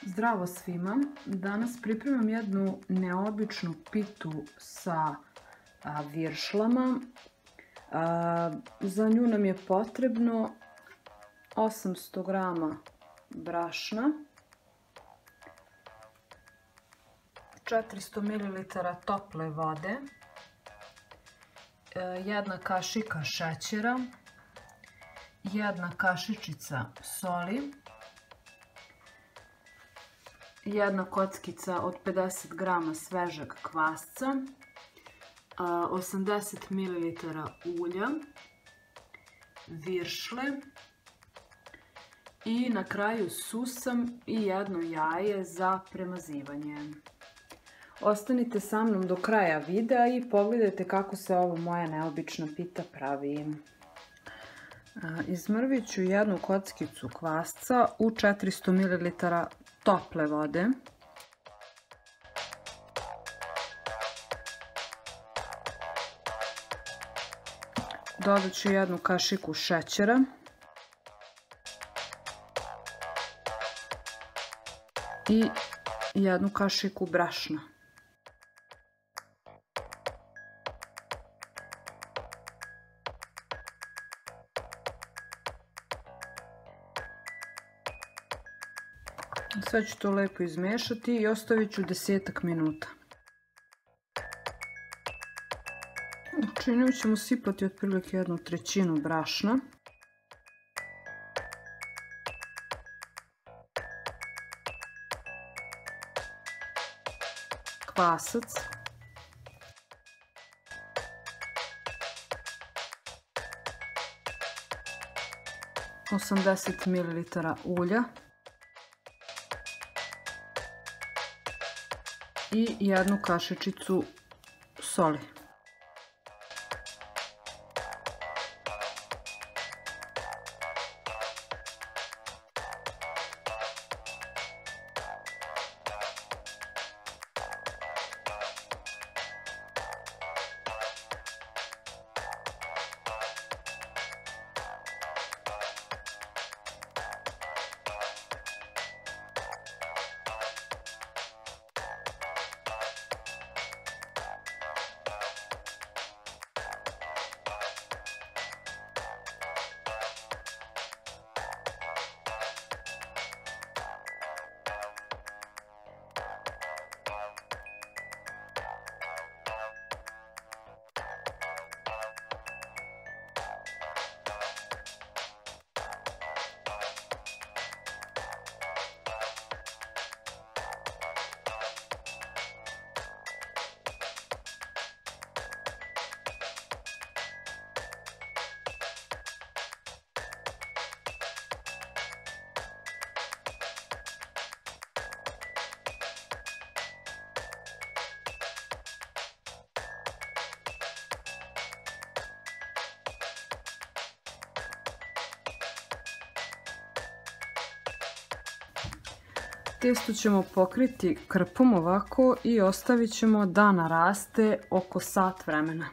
Zdravo svima! Danas pripremam jednu neobičnu pitu sa viršlama. Za nju nam je potrebno 800 g brašna, 400 ml tople vode, jedna kašika šećera, jedna kašičica soli, jedna kockica od 50 g svežeg kvasca, 80 ml ulja, viršle i na kraju susam i jedno jaje za premazivanje. Ostanite sa mnom do kraja videa i pogledajte kako se ova moja neobična pita pravi. Izmrvit ću jednu kockicu kvasca u 400 ml tople vode. Dodat ću jednu kašiku šećera i jednu kašiku brašna. Sve ću to lepo izmešati i ostavit ću 10 minuta. U činiju ćemo sipati otprilike 1/3 brašna. Kvasac. Osamdeset ml ulja. I jednu kašičicu soli. Testo ćemo pokriti krpom ovako i ostavit ćemo da naraste oko sat vremena.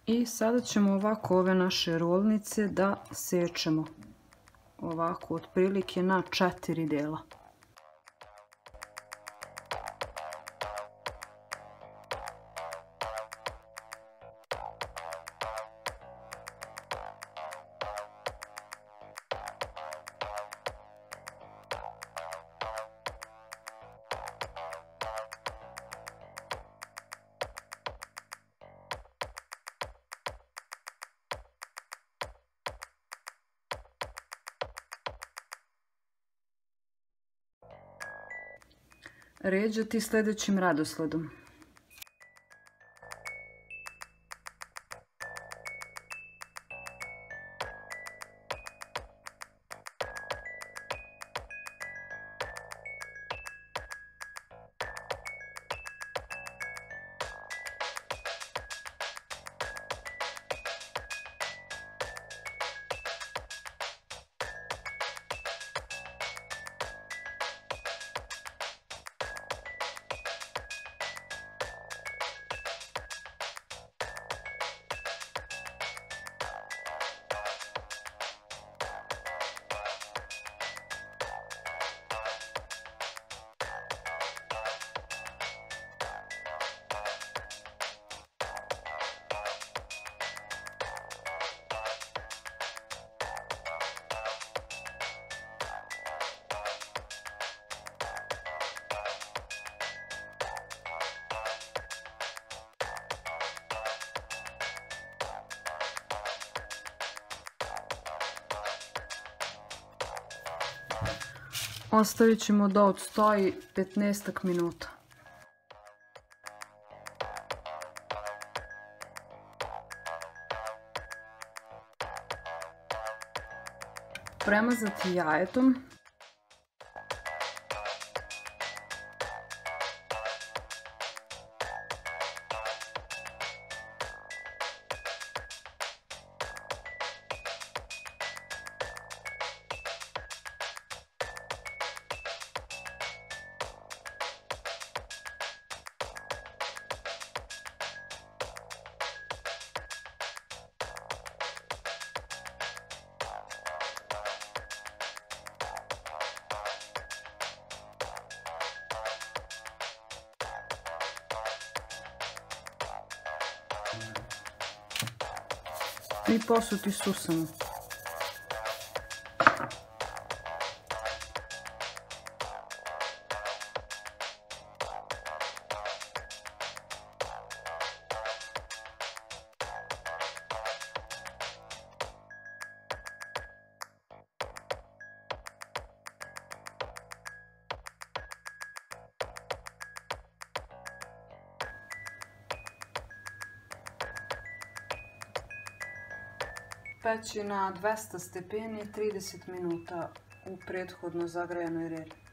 I sada ćemo ovako ove naše rolnice da sečemo ovako otprilike na 4 dela. Ređati sljedećim redosledom. Ostavit ćemo da odstoji 15 minuta. Premazati jajetom. I posuti susanu. Peći na 200 stepeni 30 minuta u prethodno zagrejanoj reri.